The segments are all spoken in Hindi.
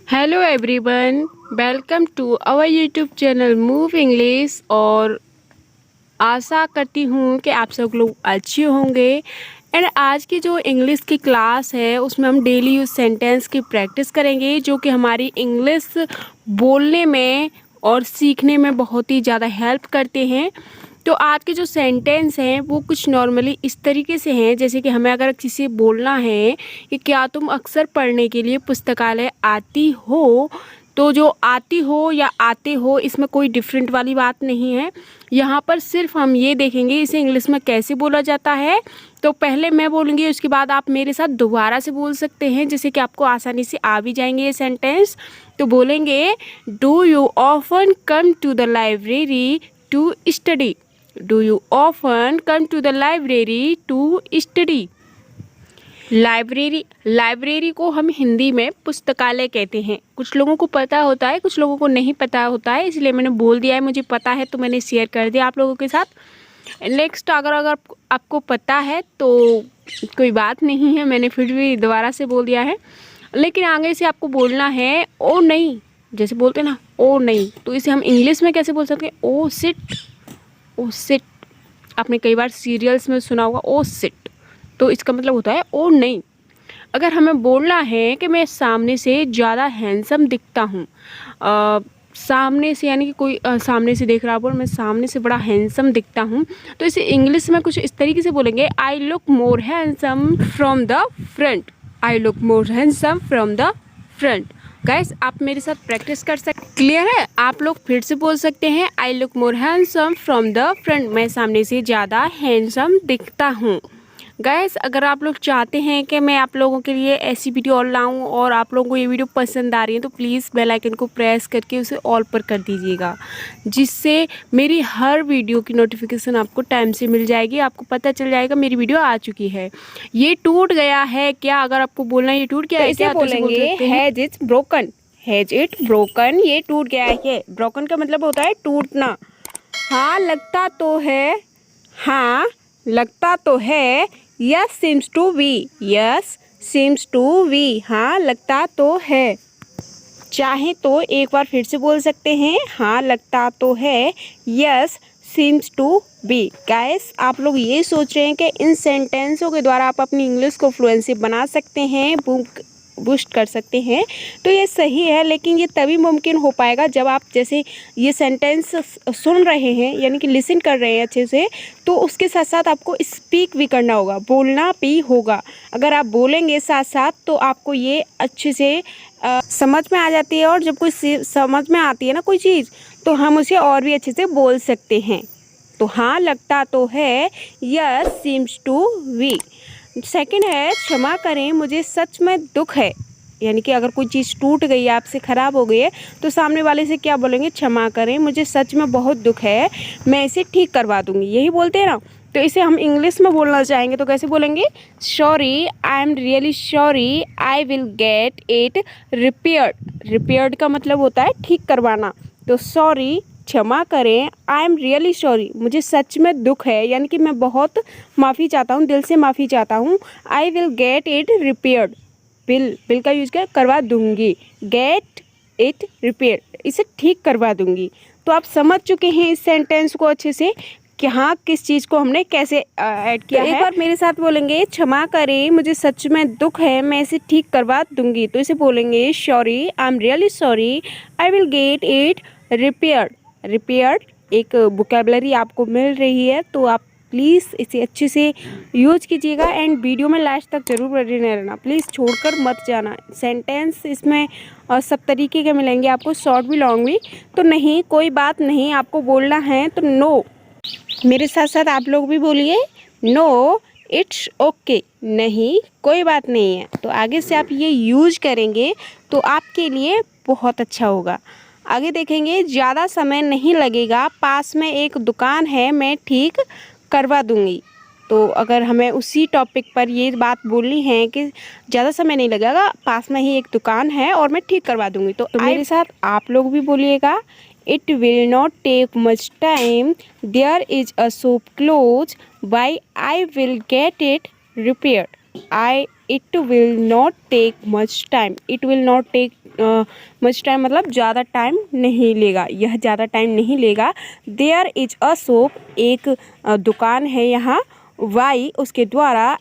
Hello everyone, welcome to our YouTube channel Move English. और आशा करती हूँ कि आप सब लोग अच्छे होंगे। एंड आज की जो इंग्लिश की क्लास है उसमें हम डेली यूज सेंटेंस की प्रैक्टिस करेंगे, जो कि हमारी इंग्लिश बोलने में और सीखने में बहुत ही ज़्यादा हेल्प करते हैं। तो आज के जो सेंटेंस हैं वो कुछ नॉर्मली इस तरीके से हैं, जैसे कि हमें अगर किसी से बोलना है कि क्या तुम अक्सर पढ़ने के लिए पुस्तकालय आती हो, तो जो आती हो या आते हो इसमें कोई डिफरेंट वाली बात नहीं है। यहाँ पर सिर्फ हम ये देखेंगे इसे इंग्लिश में कैसे बोला जाता है। तो पहले मैं बोलूँगी, उसके बाद आप मेरे साथ दोबारा से बोल सकते हैं, जैसे कि आपको आसानी से आ भी जाएंगे ये सेंटेंस। तो बोलेंगे, do you often come to the library to study. Do you often come to the library to study. Library को हम हिंदी में पुस्तकालय कहते हैं। कुछ लोगों को पता होता है, कुछ लोगों को नहीं पता होता है, इसलिए मैंने बोल दिया है। मुझे पता है तो मैंने शेयर कर दिया आप लोगों के साथ। नेक्स्ट, अगर आपको पता है तो कोई बात नहीं है, मैंने फिर भी दोबारा से बोल दिया है। लेकिन आगे से आपको बोलना है ओ नहीं, जैसे बोलते हैं ना ओ नहीं, तो इसे हम इंग्लिश में कैसे बोल सकते हैं? ओ सिट। ओ सिट आपने कई बार सीरियल्स में सुना होगा, ओ सिट। तो इसका मतलब होता है ओ नहीं। अगर हमें बोलना है कि मैं सामने से ज़्यादा हैंडसम दिखता हूँ, सामने से यानी कि कोई सामने से देख रहा हो, मैं सामने से बड़ा हैंडसम दिखता हूँ, तो इसे इंग्लिश में कुछ इस तरीके से बोलेंगे, I look more handsome from the front. I look more handsome from the front. Guys, आप मेरे साथ प्रैक्टिस कर सकते। क्लियर है? आप लोग फिर से बोल सकते हैं, I look more handsome from the front. मैं सामने से ज़्यादा हैंडसम दिखता हूँ। गाइस, अगर आप लोग चाहते हैं कि मैं आप लोगों के लिए ऐसी वीडियो और लाऊं और आप लोगों को ये वीडियो पसंद आ रही है, तो प्लीज़ बेल आइकन को प्रेस करके उसे ऑल पर कर दीजिएगा, जिससे मेरी हर वीडियो की नोटिफिकेशन आपको टाइम से मिल जाएगी। आपको पता चल जाएगा मेरी वीडियो आ चुकी है। ये टूट गया है क्या, अगर आपको बोलना है ये टूट गया है क्या, तो इसे बोलेंगे has it broken. Has it broken, ये टूट गया है। ब्रोकन का मतलब होता है टूटना। हाँ लगता तो है, हाँ लगता तो है। Yes seems to be, yes seems to be, हाँ लगता तो है। चाहे तो एक बार फिर से बोल सकते हैं, हाँ लगता तो है, yes seems to be. Guys, आप लोग ये सोच रहे हैं कि इन सेंटेंसों के द्वारा आप अपनी इंग्लिश को फ्लुएंसी बना सकते हैं, बूस्ट कर सकते हैं, तो ये सही है। लेकिन ये तभी मुमकिन हो पाएगा जब आप जैसे ये सेंटेंस सुन रहे हैं, यानी कि लिसन कर रहे हैं अच्छे से, तो उसके साथ साथ आपको स्पीक भी करना होगा, बोलना भी होगा। अगर आप बोलेंगे साथ साथ तो आपको ये अच्छे से समझ में आ जाती है, और जब कोई समझ में आती है ना कोई चीज़, तो हम उसे और भी अच्छे से बोल सकते हैं। तो हाँ लगता तो है, yes seems to be. Second है, क्षमा करें मुझे सच में दुख है। यानी कि अगर कोई चीज़ टूट गई है, आपसे ख़राब हो गई है, तो सामने वाले से क्या बोलेंगे? क्षमा करें मुझे सच में बहुत दुख है, मैं इसे ठीक करवा दूंगी। यही बोलते हैं ना। तो इसे हम इंग्लिश में बोलना चाहेंगे तो कैसे बोलेंगे? Sorry, I am really sorry, I will get it repaired. Repaired का मतलब होता है ठीक करवाना। तो सॉरी, क्षमा करें, आई एम रियली सॉरी, मुझे सच में दुख है, यानी कि मैं बहुत माफ़ी चाहता हूँ, दिल से माफ़ी चाहता हूँ। आई will get it repaired, bill का यूज कर, करवा दूंगी। गेट इट रिपेयर, इसे ठीक करवा दूंगी। तो आप समझ चुके हैं इस सेंटेंस को अच्छे से कि हाँ किस चीज़ को हमने कैसे ऐड किया है। एक बार मेरे साथ बोलेंगे, क्षमा करें मुझे सच में दुख है, मैं इसे ठीक करवा दूंगी। तो इसे बोलेंगे, sorry, I am really sorry, I will get it repaired. Repaired एक वोकैबुलरी आपको मिल रही है, तो आप प्लीज़ इसे अच्छे से यूज कीजिएगा। एंड वीडियो में लास्ट तक जरूर बने रहना, प्लीज़ छोड़कर मत जाना। सेंटेंस इसमें सब तरीके के मिलेंगे आपको, शॉर्ट भी लॉन्ग भी। तो नहीं, कोई बात नहीं, आपको बोलना है तो नो। मेरे साथ साथ आप लोग भी बोलिए, नो इट्स ओके, नहीं कोई बात नहीं है। तो आगे से आप ये यूज करेंगे तो आपके लिए बहुत अच्छा होगा। आगे देखेंगे, ज़्यादा समय नहीं लगेगा, पास में एक दुकान है, मैं ठीक करवा दूंगी। तो अगर हमें उसी टॉपिक पर ये बात बोलनी है कि ज़्यादा समय नहीं लगेगा, पास में ही एक दुकान है और मैं ठीक करवा दूंगी, तो मेरे साथ आप लोग भी बोलिएगा, it will not take much time, there is a shop close by, I will get it repaired. It will not take much time, it will not take much time मतलब ज़्यादा टाइम नहीं लेगा, यह ज़्यादा टाइम नहीं लेगा। देयर इज अ शॉप, एक दुकान है यहाँ। वाई, उसके द्वारा।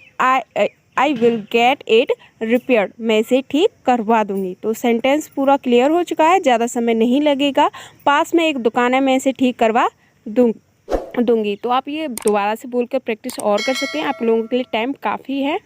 आई विल गेट इट रिपेयर्ड, मैं इसे ठीक करवा दूंगी। तो सेंटेंस पूरा क्लियर हो चुका है, ज़्यादा समय नहीं लगेगा। पास में एक दुकान है, मैं इसे ठीक करवा दूंगी। तो आप ये दोबारा से बोलकर प्रैक्टिस और कर सकते हैं, आप लोगों के लिए टाइम काफ़ी है।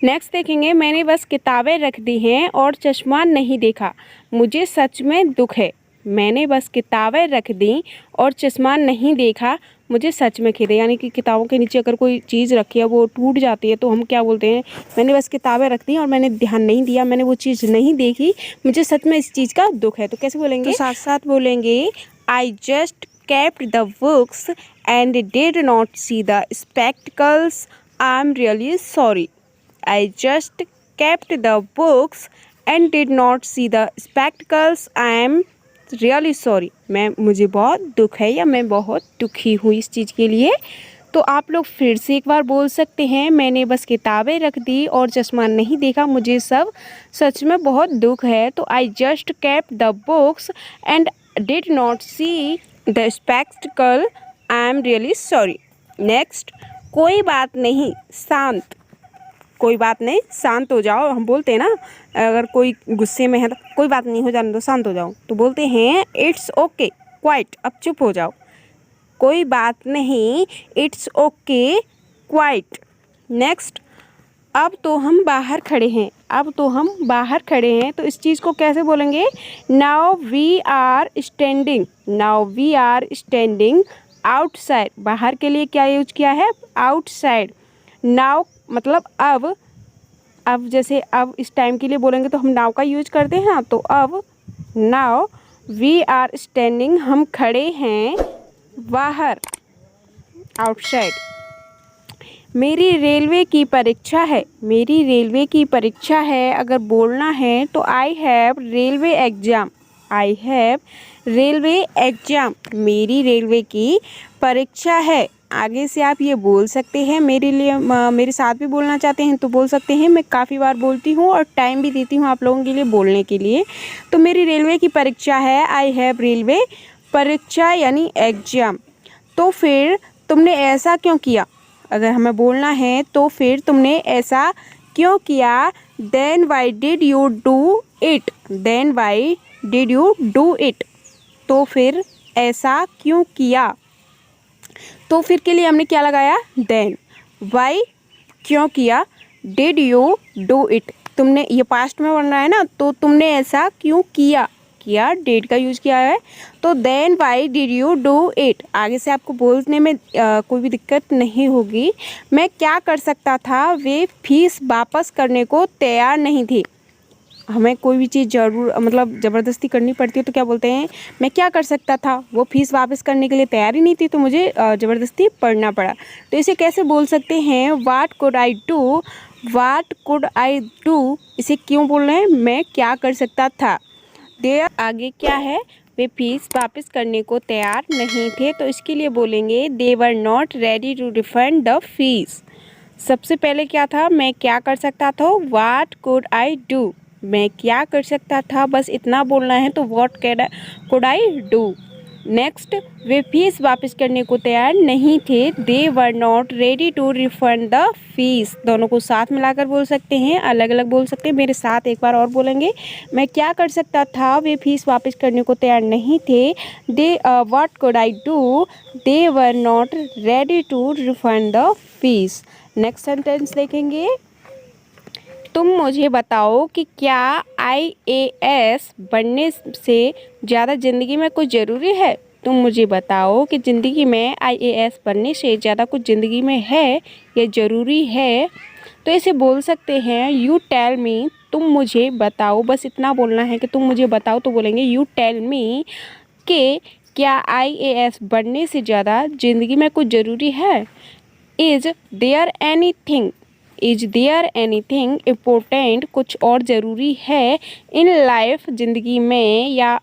नेक्स्ट देखेंगे, मैंने बस किताबें रख दी हैं और चश्मा नहीं देखा, मुझे सच में दुख है। मैंने बस किताबें रख दी और चश्मा नहीं देखा, मुझे सच में खेद है। यानी कि किताबों के नीचे अगर कोई चीज़ रखी है वो टूट जाती है तो हम क्या बोलते हैं, मैंने बस किताबें रख दी और मैंने ध्यान नहीं दिया, मैंने वो चीज़ नहीं देखी, मुझे सच में इस चीज़ का दुख है। तो कैसे बोलेंगे, तो साथ साथ बोलेंगे, I just kept the books and did not see the spectacles. I'm really sorry. I just kept the books and did not see the spectacles. I'm really sorry. मुझे बहुत दुख है या मैं बहुत दुखी हूँ इस चीज़ के लिए। तो आप लोग फिर से एक बार बोल सकते हैं, मैंने बस किताबें रख दी और चश्मा नहीं देखा, मुझे सब सच में बहुत दुख है। तो I just kept the books and did not see the spectacle. I am really sorry. Next, कोई बात नहीं, शांत। कोई बात नहीं, शांत हो जाओ। हम बोलते हैं ना, अगर कोई गुस्से में है तो कोई बात नहीं, हो जाने दो, शांत हो जाओ। तो बोलते हैं इट्स ओके क्वाइट, अब चुप हो जाओ। कोई बात नहीं, इट्स ओके क्वाइट। नेक्स्ट, अब तो हम बाहर खड़े हैं। अब तो हम बाहर खड़े हैं, तो इस चीज़ को कैसे बोलेंगे, now we are standing. Now we are standing outside. बाहर के लिए क्या यूज किया है, आउटसाइड। नाउ मतलब अब जैसे अब इस टाइम के लिए बोलेंगे तो हम नाउ का यूज करते हैं ना, तो अब नाउ वी आर स्टैंडिंग, हम खड़े हैं बाहर, आउटसाइड। मेरी रेलवे की परीक्षा है। मेरी रेलवे की परीक्षा है अगर बोलना है तो I have railway exam. I have railway exam, मेरी रेलवे की परीक्षा है। आगे से आप ये बोल सकते हैं, मेरे लिए मेरे साथ भी बोलना चाहते हैं तो बोल सकते हैं। मैं काफ़ी बार बोलती हूँ और टाइम भी देती हूँ आप लोगों के लिए बोलने के लिए। तो मेरी रेलवे की परीक्षा है, आई हैव रेलवे परीक्षा यानी एग्ज़ाम। तो फिर तुमने ऐसा क्यों किया, अगर हमें बोलना है तो फिर तुमने ऐसा क्यों किया। Then why did you do it. Then why did you do it, तो फिर ऐसा क्यों किया। तो फिर के लिए हमने क्या लगाया, देन। वाई क्यों किया, डिड यू डू इट, तुमने, ये पास्ट में बन रहा है ना, तो तुमने ऐसा क्यों किया, किया डेड का यूज़ किया है। तो then why did you do it, आगे से आपको बोलने में कोई भी दिक्कत नहीं होगी। मैं क्या कर सकता था, वे फीस वापस करने को तैयार नहीं थे। हमें कोई भी चीज़ मतलब ज़बरदस्ती करनी पड़ती है तो क्या बोलते हैं, मैं क्या कर सकता था, वो फीस वापस करने के लिए तैयार ही नहीं थी तो मुझे ज़बरदस्ती पढ़ना पड़ा। तो इसे कैसे बोल सकते हैं, what could I do. What could I do, इसे क्यों बोल रहे हैं, मैं क्या कर सकता था। देयर आगे क्या है, वे फीस वापस करने को तैयार नहीं थे, तो इसके लिए बोलेंगे they were not ready to refund the fees. सबसे पहले क्या था, मैं क्या कर सकता था, वाट कुड आई डू, मैं क्या कर सकता था, बस इतना बोलना है तो what could I do. Next, वे फीस वापस करने को तैयार नहीं थे, they were not ready to refund the fees. दोनों को साथ मिलाकर बोल सकते हैं, अलग अलग बोल सकते हैं। मेरे साथ एक बार और बोलेंगे, मैं क्या कर सकता था, वे फीस वापस करने को तैयार नहीं थे, they what could I do, they were not ready to refund the fees. Next sentence देखेंगे, तुम मुझे बताओ कि क्या IAS बनने से ज़्यादा ज़िंदगी में कुछ ज़रूरी है। तुम मुझे बताओ कि ज़िंदगी में IAS बनने से ज़्यादा कुछ ज़िंदगी में है या ज़रूरी है। तो इसे बोल सकते हैं, यू टेल मी, तुम मुझे बताओ, बस इतना बोलना है कि तुम मुझे बताओ, तो बोलेंगे यू टेल मी कि क्या IAS बनने से ज़्यादा ज़िंदगी में कुछ ज़रूरी है। Is there anything, is there anything important, कुछ और ज़रूरी है, इन लाइफ ज़िंदगी में या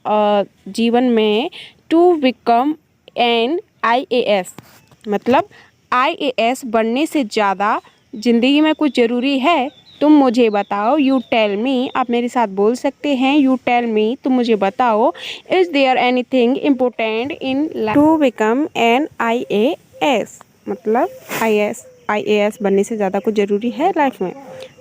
जीवन में, टू बिकम एन IAS, मतलब IAS बनने से ज़्यादा ज़िंदगी में कुछ ज़रूरी है। तुम मुझे बताओ, यू टेल मी, आप मेरे साथ बोल सकते हैं, यू टेल मी, तुम मुझे बताओ, is there anything important in to become an IAS, मतलब IAS बनने से ज़्यादा कुछ ज़रूरी है लाइफ में।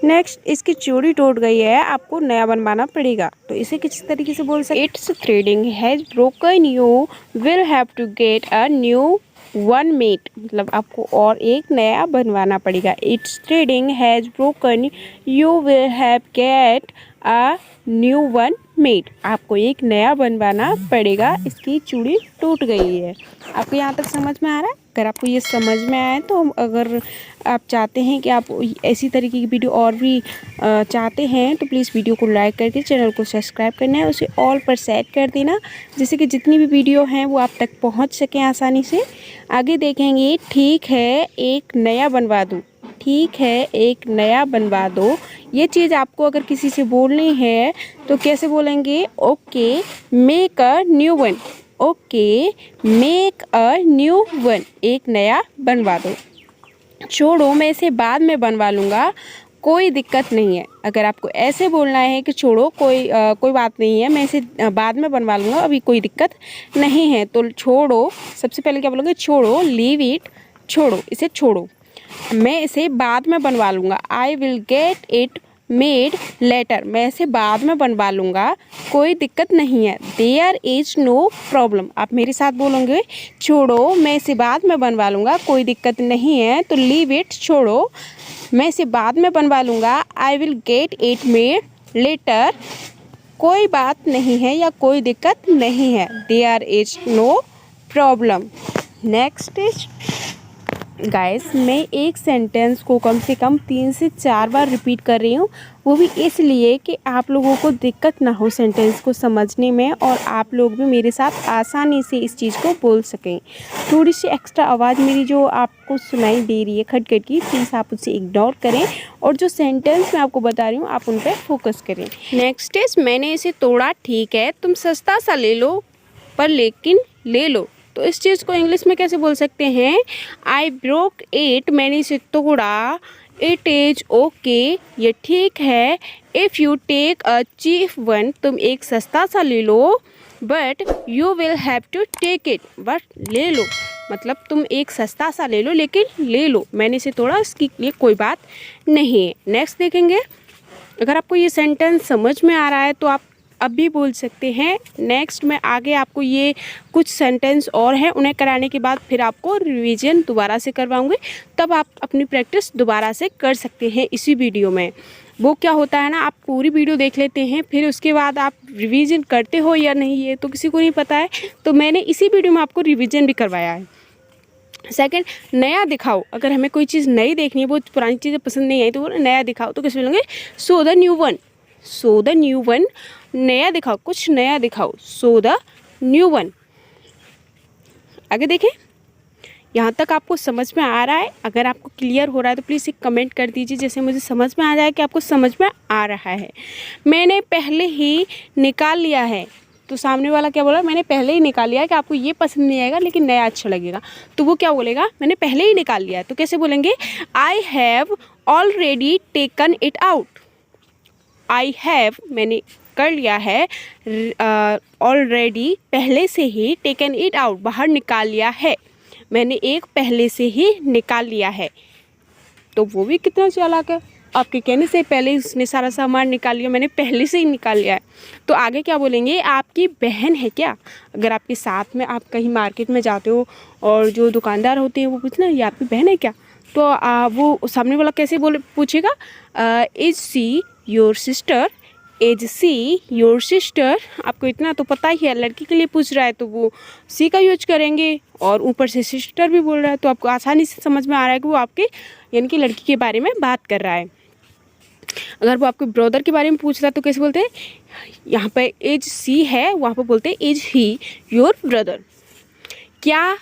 नेक्स्ट, इसकी चूड़ी टूट गई है, आपको नया बनवाना पड़ेगा, तो इसे किस तरीके से बोल सकते? Its threading has broken, you will have to get a new one made, मतलब आपको और एक नया बनवाना पड़ेगा। Its threading has broken, you will have get a new one made, आपको एक नया बनवाना पड़ेगा, इसकी चूड़ी टूट गई है। आपको यहाँ तक समझ में आ रहा है? अगर आपको ये समझ में आए तो अगर आप चाहते हैं कि आप ऐसी तरीके की वीडियो और भी चाहते हैं तो प्लीज़ वीडियो को लाइक करके चैनल को सब्सक्राइब करना है, उसे ऑल पर सेट कर देना, जिससे कि जितनी भी वीडियो हैं वो आप तक पहुंच सकें आसानी से। आगे देखेंगे, ठीक है एक नया बनवा दूँ, ठीक है एक नया बनवा दो, ये चीज़ आपको अगर किसी से बोलनी है तो कैसे बोलेंगे? Okay make a new one, okay make a new one, एक नया बनवा दो। छोड़ो मैं इसे बाद में बनवा लूँगा, कोई दिक्कत नहीं है। अगर आपको ऐसे बोलना है कि छोड़ो कोई बात नहीं है, मैं इसे बाद में बनवा लूँगा, अभी कोई दिक्कत नहीं है, तो छोड़ो, सबसे पहले क्या बोलोगे? छोड़ो, लीव इट, छोड़ो, इसे छोड़ो, मैं इसे बाद में बनवा लूँगा। I will get it made later, मैं इसे बाद में बनवा लूँगा, कोई दिक्कत नहीं है। देयर इज़ नो प्रॉब्लम, आप मेरे साथ बोलोगे, छोड़ो मैं इसे बाद में बनवा लूँगा, कोई दिक्कत नहीं है, तो लीव इट, छोड़ो, मैं इसे बाद में बनवा लूँगा। I will get it made later, कोई बात नहीं है या कोई दिक्कत नहीं है। There is no problem. Next is guys, मैं एक सेंटेंस को कम से कम 3 से 4 बार रिपीट कर रही हूँ, वो भी इसलिए कि आप लोगों को दिक्कत ना हो सेंटेंस को समझने में और आप लोग भी मेरे साथ आसानी से इस चीज़ को बोल सकें। थोड़ी सी एक्स्ट्रा आवाज़ मेरी जो आपको सुनाई दे रही है खटखट की, प्लीज़ आप उसे इग्नोर करें और जो सेंटेंस मैं आपको बता रही हूँ आप उन पर फोकस करें। नेक्स्ट इज, मैंने इसे तोड़ा, ठीक है तुम सस्ता सा ले लो, पर लेकिन ले लो, तो इस चीज़ को इंग्लिश में कैसे बोल सकते हैं? आई ब्रोक इट, मैंने इसे तोड़ा, इट इज़ ओके, ये ठीक है। If you take a cheap one, तुम एक सस्ता सा ले लो, but you will have to take it, but ले लो, मतलब तुम एक सस्ता सा ले लो लेकिन ले लो, मैंने इसे तोड़ा, इसके लिए कोई बात नहीं है। नेक्स्ट देखेंगे, अगर आपको ये सेंटेंस समझ में आ रहा है तो आप अभी बोल सकते हैं। नेक्स्ट मैं आगे आपको ये कुछ सेंटेंस और हैं, उन्हें कराने के बाद फिर आपको रिवीजन दोबारा से करवाऊंगी, तब आप अपनी प्रैक्टिस दोबारा से कर सकते हैं इसी वीडियो में। वो क्या होता है ना, आप पूरी वीडियो देख लेते हैं, फिर उसके बाद आप रिवीजन करते हो या नहीं ये तो किसी को नहीं पता है, तो मैंने इसी वीडियो में आपको रिवीजन भी करवाया है। सेकंड, नया दिखाओ, अगर हमें कोई चीज़ नई देखनी है, वो पुरानी चीज़ें पसंद नहीं आई तो वो नया दिखाओ, तो कैसे बोलेंगे? So the new one, so the new one, नया दिखाओ, कुछ नया दिखाओ, सो द न्यू वन। आगे देखें, यहाँ तक आपको समझ में आ रहा है? अगर आपको क्लियर हो रहा है तो प्लीज़ एक कमेंट कर दीजिए, जैसे मुझे समझ में आ जाए कि आपको समझ में आ रहा है। मैंने पहले ही निकाल लिया है, तो सामने वाला क्या बोला? मैंने पहले ही निकाल लिया है कि आपको ये पसंद नहीं आएगा लेकिन नया अच्छा लगेगा, तो वो क्या बोलेगा? मैंने पहले ही निकाल लिया है, तो कैसे बोलेंगे? I have already taken it out, I have मैंने कर लिया है, ऑलरेडी पहले से ही, टेकन इट आउट बाहर निकाल लिया है, मैंने एक पहले से ही निकाल लिया है, तो वो भी कितना चालाक है, आपके कहने से पहले उसने सारा सामान निकाल लिया, मैंने पहले से ही निकाल लिया है। तो आगे क्या बोलेंगे? आपकी बहन है क्या? अगर आपके साथ में आप कहीं मार्केट में जाते हो और जो दुकानदार होते हैं वो पूछना ये आपकी बहन है क्या, तो वो सामने वाला कैसे पूछेगा? Is see your sister, is see your sister, आपको इतना तो पता ही है, लड़की के लिए पूछ रहा है तो वो सी का यूज करेंगे और ऊपर से सिस्टर भी बोल रहा है, तो आपको आसानी से समझ में आ रहा है कि वो आपके यानी कि लड़की के बारे में बात कर रहा है। अगर वो आपके ब्रदर के बारे में पूछ रहा है तो कैसे बोलते हैं? यहाँ पे एज सी है, वहाँ पे बोलते हैं एज ही योर ब्रदर। क्या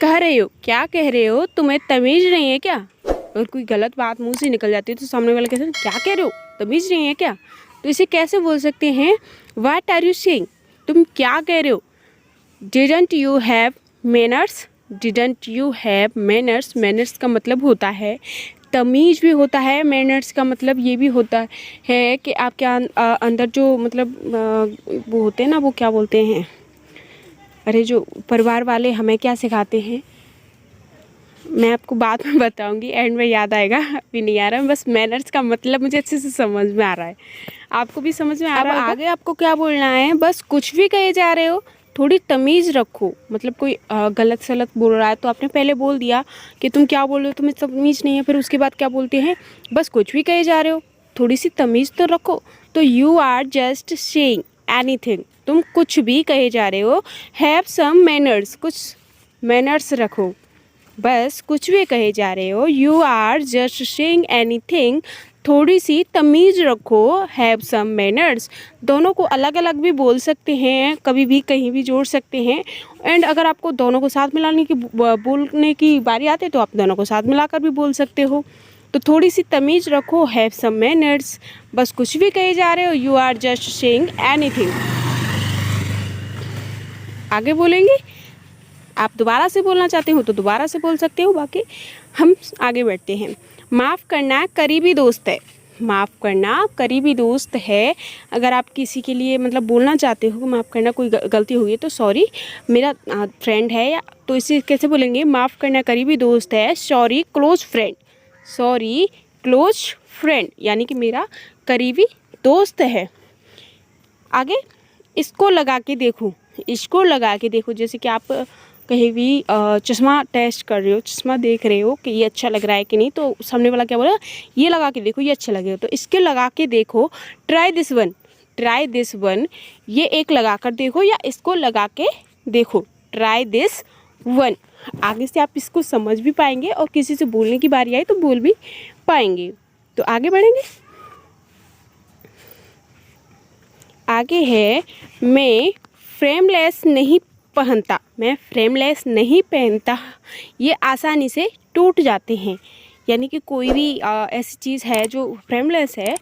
कह रहे हो, क्या कह रहे हो, तुम्हें तमीज़ नहीं है क्या? अगर कोई गलत बात मुंह से निकल जाती है तो सामने वाला कहते हैं क्या कह रहे हो, तमीज़ नहीं है क्या? तो इसे कैसे बोल सकते हैं? व्हाट आर यू सेइंग, तुम क्या कह रहे हो? Didn't you have manners, didn't you have manners, manners का मतलब होता है तमीज़ भी होता है। मैनर्स का मतलब ये भी होता है कि आपके अंदर जो मतलब वो होते हैं ना, वो क्या बोलते हैं, अरे जो परिवार वाले हमें क्या सिखाते हैं, मैं आपको बाद में बताऊंगी, एंड में याद आएगा, अभी नहीं आ रहा है। बस मैनर्स का मतलब मुझे अच्छे से समझ में आ रहा है, आपको भी समझ में आ रहा है। आगे आपको क्या बोलना है, बस कुछ भी कहे जा रहे हो थोड़ी तमीज़ रखो। मतलब कोई गलत सलत बोल रहा है तो आपने पहले बोल दिया कि तुम क्या बोल रहे हो, तुम्हें तमीज़ नहीं है, फिर उसके बाद क्या बोलते हैं, बस कुछ भी कहे जा रहे हो, थोड़ी सी तमीज़ तो रखो। तो you are just saying anything, तुम कुछ भी कहे जा रहे हो। हैव सम मैनर्स, कुछ मैनर्स रखो, बस कुछ भी कहे जा रहे हो। You are just saying anything, थोड़ी सी तमीज़ रखो। हैव सम मैनर्स, दोनों को अलग अलग भी बोल सकते हैं, कभी भी कहीं भी जोड़ सकते हैं। एंड अगर आपको दोनों को साथ मिलाने की बोलने की बारी आती है तो आप दोनों को साथ मिलाकर भी बोल सकते हो। तो थोड़ी सी तमीज़ रखो, हैव सम मैनर्स, बस कुछ भी कहे जा रहे हो। You are just saying anything. आगे बोलेंगे, आप दोबारा से बोलना चाहते हो तो दोबारा से बोल सकते हो, बाकी हम आगे बढ़ते हैं। माफ़ करना करीबी दोस्त है, माफ़ करना करीबी दोस्त है। अगर आप किसी के लिए मतलब बोलना चाहते हो माफ़ करना, कोई गलती हुई है तो सॉरी मेरा फ्रेंड है, या तो इसे कैसे बोलेंगे, माफ़ करना करीबी दोस्त है। Sorry close friend, sorry close friend यानी कि मेरा करीबी दोस्त है। आगे, इसको लगा के देखो, इसको लगा के देखो, जैसे कि आप कहीं भी चश्मा टेस्ट कर रहे हो, चश्मा देख रहे हो कि ये अच्छा लग रहा है कि नहीं, तो सामने वाला क्या बोला, ये लगा के देखो ये अच्छा लगेगा, तो इसके लगा के देखो। Try this one, try this one, ये एक लगा कर देखो या इसको लगा के देखो, ट्राई दिस वन। आगे से आप इसको समझ भी पाएंगे और किसी से बोलने की बारी आई तो बोल भी पाएंगे। तो आगे बढ़ेंगे, आगे है, मैं फ्रेमलेस नहीं पहनता, मैं फ्रेमलेस नहीं पहनता, ये आसानी से टूट जाते हैं। यानी कि कोई भी ऐसी चीज़ है जो फ्रेमलेस है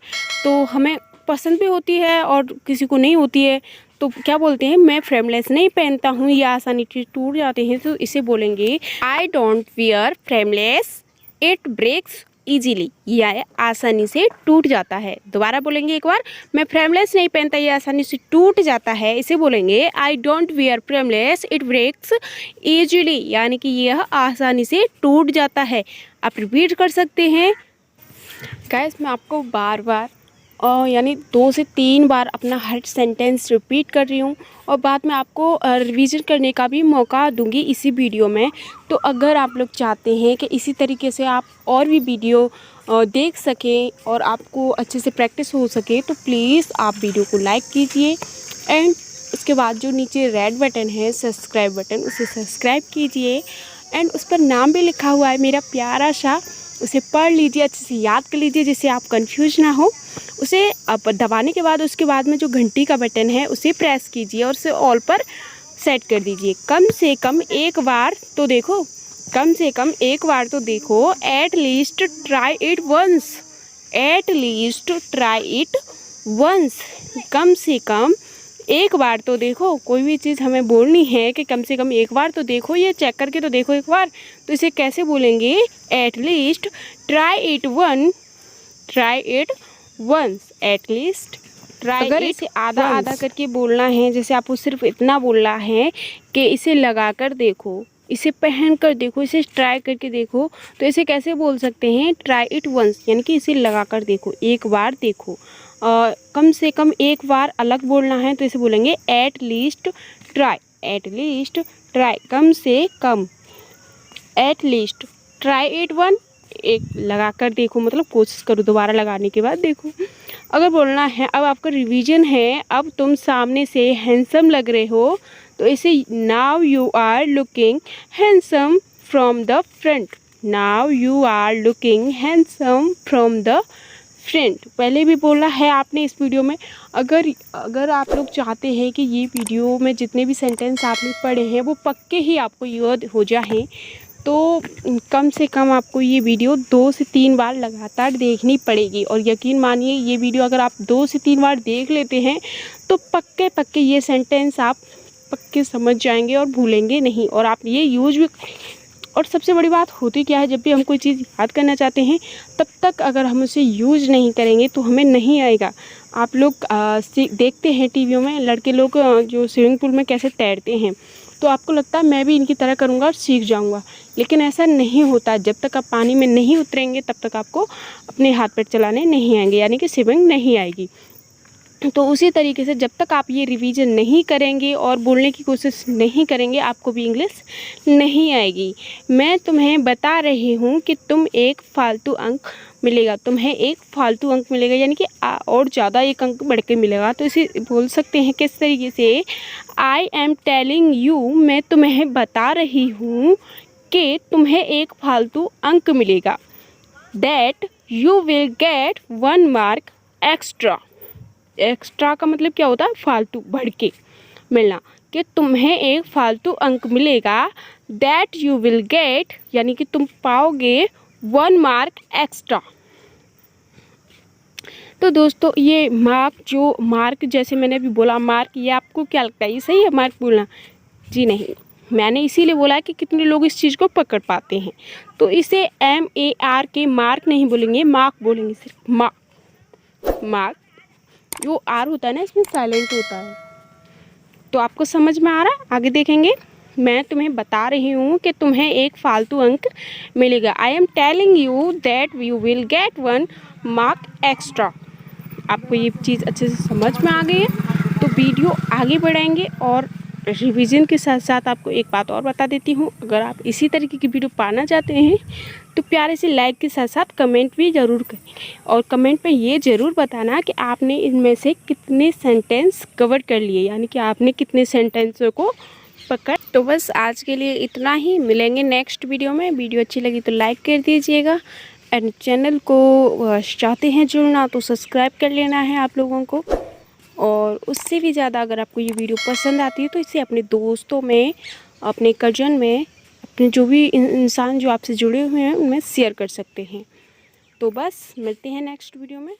तो हमें पसंद भी होती है और किसी को नहीं होती है, तो क्या बोलते हैं, मैं फ्रेमलेस नहीं पहनता हूँ, ये आसानी से टूट जाते हैं। तो इसे बोलेंगे I don't wear frameless, it breaks easily, यह आसानी से टूट जाता है। दोबारा बोलेंगे एक बार, मैं फ्रेमलेस नहीं पहनता, ये आसानी से टूट जाता है। इसे बोलेंगे I don't wear frameless, it breaks easily, यानी कि यह आसानी से टूट जाता है। आप रिपीट कर सकते हैं। गाइस, मैं आपको बार बार यानी 2 से 3 बार अपना हर सेंटेंस रिपीट कर रही हूँ और बाद में आपको रिवीजन करने का भी मौका दूंगी इसी वीडियो में। तो अगर आप लोग चाहते हैं कि इसी तरीके से आप और भी वीडियो देख सकें और आपको अच्छे से प्रैक्टिस हो सके तो प्लीज़ आप वीडियो को लाइक कीजिए एंड उसके बाद जो नीचे रेड बटन है सब्सक्राइब बटन, उसे सब्सक्राइब कीजिए एंड उस पर नाम भी लिखा हुआ है मेरा प्यारा सा, उसे पढ़ लीजिए, अच्छे से याद कर लीजिए जिससे आप कंफ्यूज ना हो। उसे आप दबाने के बाद उसके बाद में जो घंटी का बटन है उसे प्रेस कीजिए और उसे ऑल पर सेट कर दीजिए। कम से कम एक बार तो देखो, कम से कम एक बार तो देखो, at least try it once, at least try it once, कम से कम एक बार तो देखो। कोई भी चीज़ हमें बोलनी है कि कम से कम एक बार तो देखो, ये चेक करके तो देखो एक बार। तो इसे कैसे बोलेंगे, at least try it one, try it once, at least try. अगर इसे आधा आधा करके बोलना है, जैसे आपको सिर्फ इतना बोलना है कि इसे लगा कर देखो, इसे पहन कर देखो, इसे ट्राई करके देखो, तो इसे कैसे बोल सकते हैं, ट्राई इट वंस, यानी कि इसे लगा कर देखो, एक बार देखो। कम से कम एक बार अलग बोलना है तो इसे बोलेंगे at least try, at least try, कम से कम, at least try it one, एक लगा कर देखो मतलब कोशिश करो, दोबारा लगाने के बाद देखो। अगर बोलना है अब आपका रिवीजन है, अब तुम सामने से हैंडसम लग रहे हो, तो इसे now you are looking handsome from the front, now you are looking handsome from the friend, पहले भी बोला है आपने इस वीडियो में। अगर आप लोग चाहते हैं कि ये वीडियो में जितने भी सेंटेंस आपने पढ़े हैं वो पक्के ही आपको याद हो जाएं, तो कम से कम आपको ये वीडियो 2 से 3 बार लगातार देखनी पड़ेगी। और यकीन मानिए ये वीडियो अगर आप 2 से 3 बार देख लेते हैं तो पक्के ये सेंटेंस आप पक्के समझ जाएंगे और भूलेंगे नहीं, और आप ये यूज भी और सबसे बड़ी बात होती क्या है, जब भी हम कोई चीज़ याद करना चाहते हैं तब तक अगर हम उसे यूज़ नहीं करेंगे तो हमें नहीं आएगा। आप लोग देखते हैं टीवियों में लड़के लोग जो स्विमिंग पूल में कैसे तैरते हैं, तो आपको लगता है मैं भी इनकी तरह करूँगा और सीख जाऊँगा, लेकिन ऐसा नहीं होता। जब तक आप पानी में नहीं उतरेंगे तब तक आपको अपने हाथ पैर चलाने नहीं आएंगे, यानी कि स्विमिंग नहीं आएगी। तो उसी तरीके से जब तक आप ये रिवीजन नहीं करेंगे और बोलने की कोशिश नहीं करेंगे, आपको भी इंग्लिश नहीं आएगी। मैं तुम्हें बता रही हूँ कि तुम एक फालतू अंक मिलेगा, तुम्हें एक फालतू अंक मिलेगा, यानी कि और ज़्यादा एक अंक बढ़ के मिलेगा। तो इसे बोल सकते हैं किस तरीके से, आई एम टेलिंग यू, मैं तुम्हें बता रही हूँ कि तुम्हें एक फालतू अंक मिलेगा। That you will get 1 mark extra. Extra का मतलब क्या होता है, फालतू, बढ़ के मिलना, कि तुम्हें एक फालतू अंक मिलेगा। दैट यू विल गेट, यानी कि तुम पाओगे 1 मार्क एक्स्ट्रा। तो दोस्तों ये मार्क जैसे मैंने अभी बोला मार्क, ये आपको क्या लगता है ये सही है मार्क बोलना? जी नहीं, मैंने इसीलिए बोला कि कितने लोग इस चीज़ को पकड़ पाते हैं। तो इसे MARK मार्क नहीं बोलेंगे, मार्क बोलेंगे, सिर्फ मार्क। जो आर होता है ना इसमें साइलेंट होता है। तो आपको समझ में आ रहा है? आगे देखेंगे। मैं तुम्हें बता रही हूँ कि तुम्हें एक फालतू अंक मिलेगा। I am telling you that you will get 1 mark extra. आपको ये चीज़ अच्छे से समझ में आ गई है? तो वीडियो आगे बढ़ाएंगे और रिवीजन के साथ साथ आपको एक बात और बता देती हूँ, अगर आप इसी तरीके की वीडियो पाना चाहते हैं तो प्यारे से लाइक के साथ साथ कमेंट भी ज़रूर करें, और कमेंट में ये ज़रूर बताना कि आपने इनमें से कितने सेंटेंस कवर कर लिए, यानी कि आपने कितने सेंटेंसों को पकड़। तो बस आज के लिए इतना ही, मिलेंगे नेक्स्ट वीडियो में। वीडियो अच्छी लगी तो लाइक कर दीजिएगा, एंड चैनल को चाहते हैं जुड़ना तो सब्सक्राइब कर लेना है आप लोगों को। और उससे भी ज़्यादा अगर आपको ये वीडियो पसंद आती है तो इसे अपने दोस्तों में, अपने कजन में, अपने जो भी इंसान जो आपसे जुड़े हुए हैं उनमें शेयर कर सकते हैं। तो बस मिलते हैं नेक्स्ट वीडियो में।